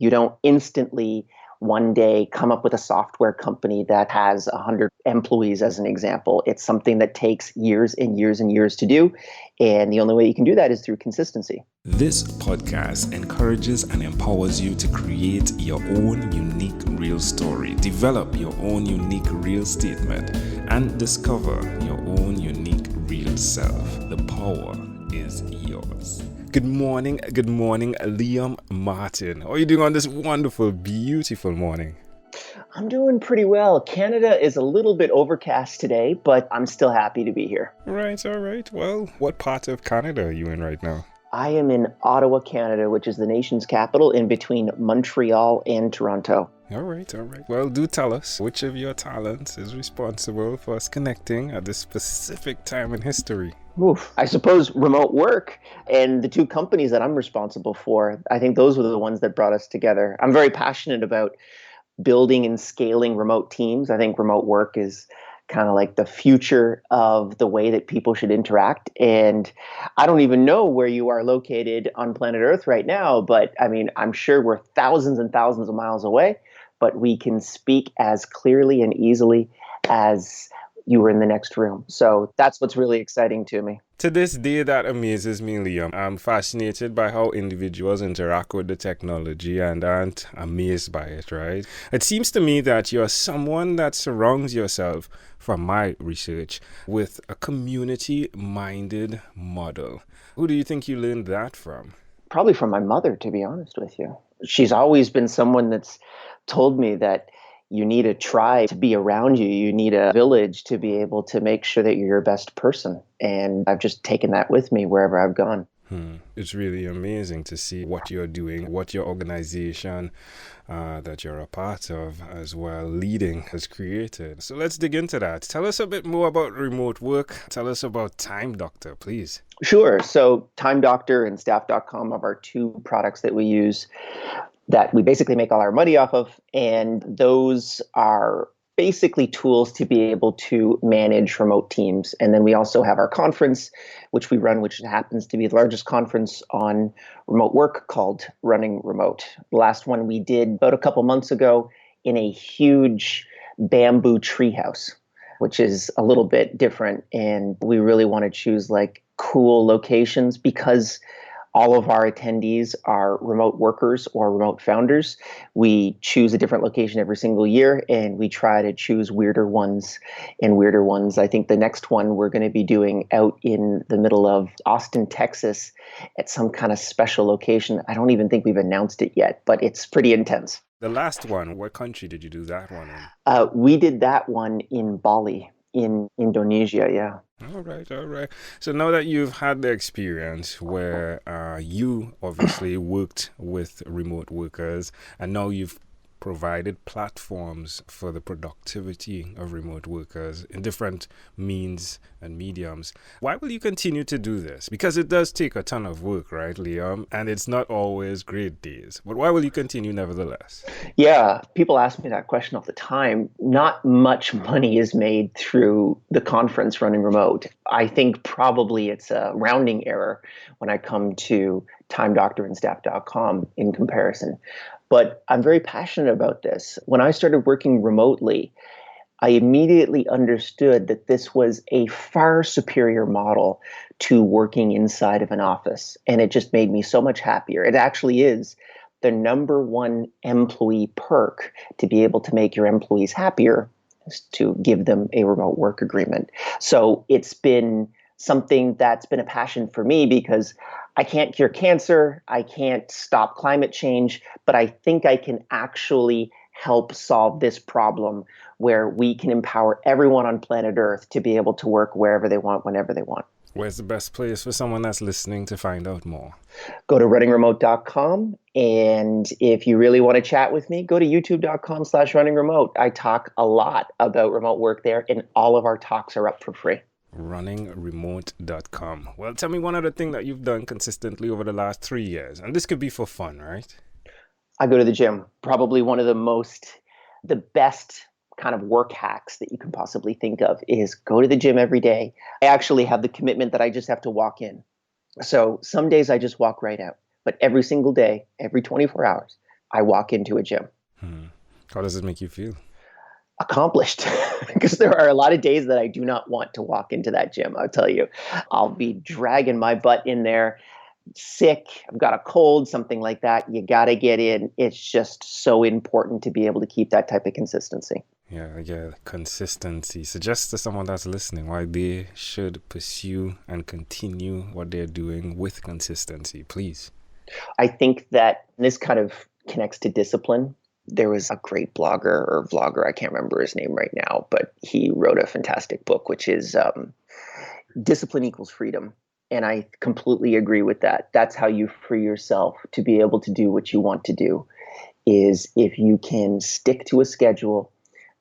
You don't instantly one day come up with a software company that has 100 employees, as an example. It's something that takes years and years and years to do. And the only way you can do that is through consistency. This podcast encourages and empowers you to create your own unique real story, develop your own unique real statement, and discover your own unique real self. The power is yours. Good morning, Liam Martin. How are you doing on this wonderful, beautiful morning? I'm doing pretty well. Canada is a little bit overcast today, but I'm still happy to be here. All right. Well, what part of Canada are you in right now? I am in Ottawa, Canada, which is the nation's capital, in between Montreal and Toronto. All right. Well, do tell us which of your talents is responsible for us connecting at this specific time in history. Oof. I suppose remote work and the two companies that I'm responsible for, I think those were the ones that brought us together. I'm very passionate about building and scaling remote teams. I think remote work is kind of like the future of the way that people should interact. And I don't even know where you are located on planet Earth right now, but I mean, I'm sure we're thousands and thousands of miles away, but we can speak as clearly and easily as you were in the next room. So that's what's really exciting to me. To this day, that amazes me, Liam. I'm fascinated by how individuals interact with the technology and aren't amazed by it, right? It seems to me that you're someone that surrounds yourself, from my research, with a community-minded model. Who do you think you learned that from? Probably from my mother, to be honest with you. She's always been someone that's told me that you need a tribe to be around you. You need a village to be able to make sure that you're your best person. And I've just taken that with me wherever I've gone. It's really amazing to see what you're doing, what your organization that you're a part of as well, leading, has created. So let's dig into that. Tell us a bit more about remote work. Tell us about Time Doctor, please. Sure. So Time Doctor and Staff.com are our two products that we use that we basically make all our money off of. And those are basically tools to be able to manage remote teams. And then we also have our conference, which we run, which happens to be the largest conference on remote work, called Running Remote. The last one we did about a couple months ago in a huge bamboo treehouse, which is a little bit different. And we really want to choose like cool locations because all of our attendees are remote workers or remote founders. We choose a different location every single year, and we try to choose weirder ones and weirder ones. I think the next one we're going to be doing out in the middle of Austin, Texas, at some kind of special location. I don't even think we've announced it yet, but it's pretty intense. The last one, what country did you do that one in? We did that one in Bali, in Indonesia, yeah. All right. So now that you've had the experience where you obviously worked with remote workers, and now you've provided platforms for the productivity of remote workers in different means and mediums, why will you continue to do this? Because it does take a ton of work, right, Liam? And it's not always great days. But why will you continue nevertheless? Yeah, people ask me that question all the time. Not much money is made through the conference Running Remote. I think probably it's a rounding error when I come to Time Doctor and Staff.com in comparison. But I'm very passionate about this. When I started working remotely, I immediately understood that this was a far superior model to working inside of an office. And it just made me so much happier. It actually is the number one employee perk to be able to make your employees happier is to give them a remote work agreement. So it's been something that's been a passion for me because I can't cure cancer, I can't stop climate change, but I think I can actually help solve this problem where we can empower everyone on planet Earth to be able to work wherever they want, whenever they want. Where's the best place for someone that's listening to find out more? Go to runningremote.com. And if you really want to chat with me, go to youtube.com/runningremote. I talk a lot about remote work there, and all of our talks are up for free. runningremote.com. Well, tell me one other thing that you've done consistently over the last 3 years. And this could be for fun, right? I go to the gym. Probably one of the best kind of work hacks that you can possibly think of is go to the gym every day. I actually have the commitment that I just have to walk in. So some days I just walk right out. But every single day, every 24 hours, I walk into a gym. How does it make you feel? Accomplished, because there are a lot of days that I do not want to walk into that gym. I'll tell you, I'll be dragging my butt in there, sick, I've got a cold, something like that. You got to get in. It's just so important to be able to keep that type of consistency. Yeah, consistency. Suggest to someone that's listening why they should pursue and continue what they're doing with consistency, please. I think that this kind of connects to discipline. There was a great blogger or vlogger, I can't remember his name right now, but he wrote a fantastic book, which is Discipline Equals Freedom. And I completely agree with that. That's how you free yourself to be able to do what you want to do, is if you can stick to a schedule,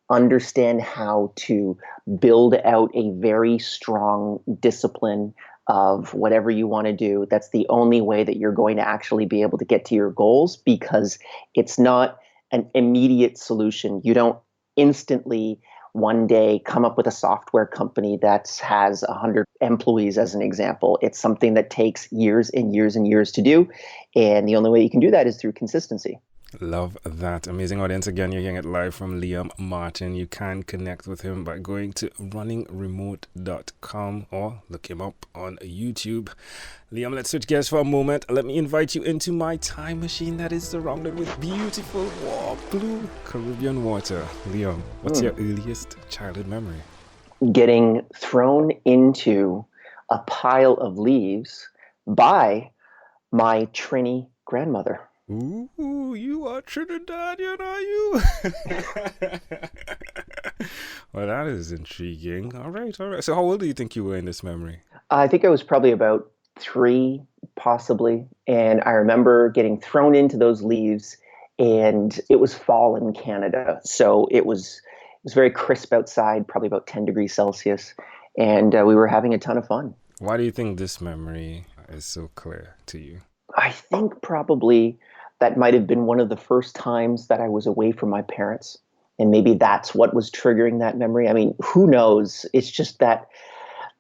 understand how to build out a very strong discipline of whatever you want to do. That's the only way that you're going to actually be able to get to your goals, because it's not an immediate solution. You don't instantly one day come up with a software company that has 100 employees, as an example. It's something that takes years and years and years to do. And the only way you can do that is through consistency. Love that. Amazing audience. Again, you're hearing it live from Liam Martin. You can connect with him by going to runningremote.com or look him up on YouTube. Liam, let's switch gears for a moment. Let me invite you into my time machine that is surrounded with beautiful blue Caribbean water. Liam, what's your earliest childhood memory? Getting thrown into a pile of leaves by my Trini grandmother. Ooh, you are Trinidadian, are you? Well, that is intriguing. All right. So how old do you think you were in this memory? I think I was probably about 3, possibly. And I remember getting thrown into those leaves, and it was fall in Canada. So it was very crisp outside, probably about 10 degrees Celsius. And we were having a ton of fun. Why do you think this memory is so clear to you? I think probably that might have been one of the first times that I was away from my parents. And maybe that's what was triggering that memory. I mean, who knows? It's just that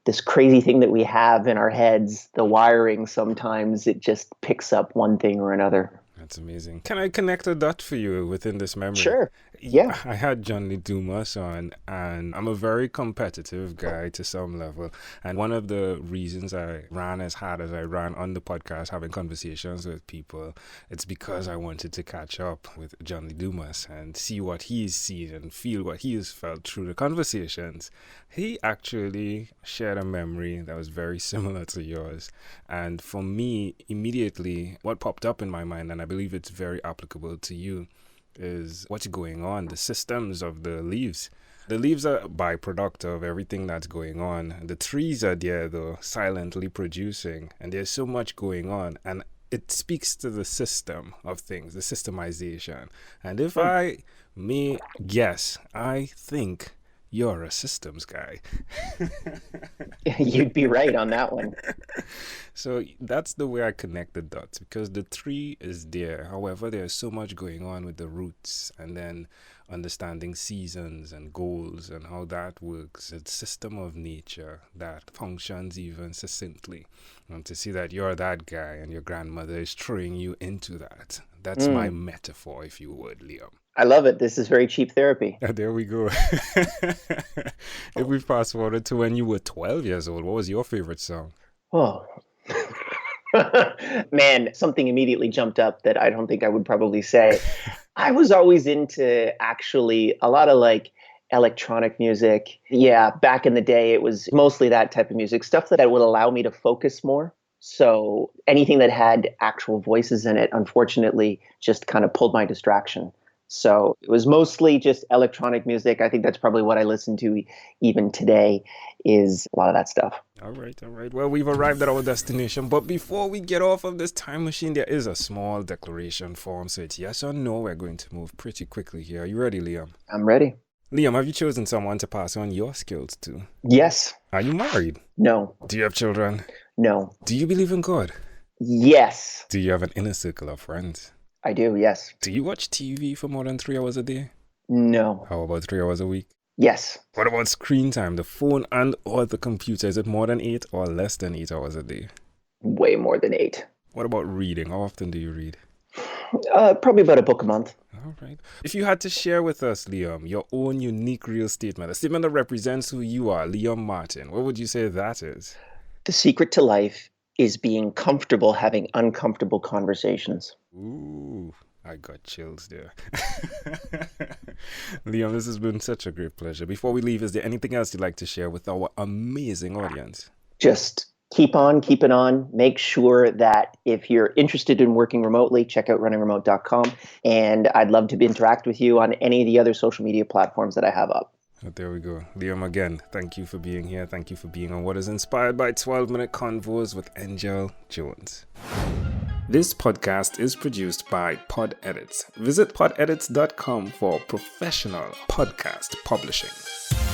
this crazy thing that we have in our heads, the wiring, sometimes it just picks up one thing or another. That's amazing. Can I connect a dot for you within this memory? Sure. Yeah. I had John Lee Dumas on, and I'm a very competitive guy to some level. And one of the reasons I ran as hard as I ran on the podcast, having conversations with people, it's because I wanted to catch up with John Lee Dumas and see what he's seen and feel what he has felt through the conversations. He actually shared a memory that was very similar to yours. And for me, immediately, what popped up in my mind, and I believe it's very applicable to you, is what's going on, the systems of the leaves. The leaves are a byproduct of everything that's going on. The trees are there, though, silently producing, and there's so much going on. And it speaks to the system of things, the systemization. And if I may guess, I think you're a systems guy. You'd be right on that one. So that's the way I connect the dots, because the tree is there. However, there's so much going on with the roots, and then understanding seasons and goals and how that works. It's a system of nature that functions even succinctly. And to see that you're that guy and your grandmother is throwing you into that. That's my metaphor, if you would, Liam. I love it. This is very cheap therapy. There we go. If we fast forward to when you were 12 years old, what was your favorite song? Oh, man, something immediately jumped up that I don't think I would probably say. I was always into actually a lot of like electronic music. Yeah, back in the day, it was mostly that type of music, stuff that would allow me to focus more. So anything that had actual voices in it, unfortunately, just kind of pulled my distraction. So it was mostly just electronic music. I think that's probably what I listen to even today, is a lot of that stuff. All right. Well, we've arrived at our destination. But before we get off of this time machine, there is a small declaration form. So it's yes or no. We're going to move pretty quickly here. Are you ready, Liam? I'm ready. Liam, have you chosen someone to pass on your skills to? Yes. Are you married? No. Do you have children? No. Do you believe in God? Yes. Do you have an inner circle of friends? I do, yes. Do you watch TV for more than 3 hours a day? No. How about 3 hours a week? Yes. What about screen time, the phone and or the computer? Is it more than 8 or less than 8 hours a day? Way more than 8. What about reading? How often do you read? Probably about a book a month. All right. If you had to share with us, Liam, your own unique real statement, a statement that represents who you are, Liam Martin, what would you say that is? The secret to life is being comfortable having uncomfortable conversations. Ooh, I got chills there. Liam, this has been such a great pleasure. Before we leave, is there anything else you'd like to share with our amazing audience? Just keep on keeping on. Make sure that if you're interested in working remotely, check out runningremote.com. And I'd love to interact with you on any of the other social media platforms that I have up. There we go. Liam, again, thank you for being here. Thank you for being on what is inspired by 12-minute convos with Angel Jones. This podcast is produced by Pod Edits. Visit podedits.com for professional podcast publishing.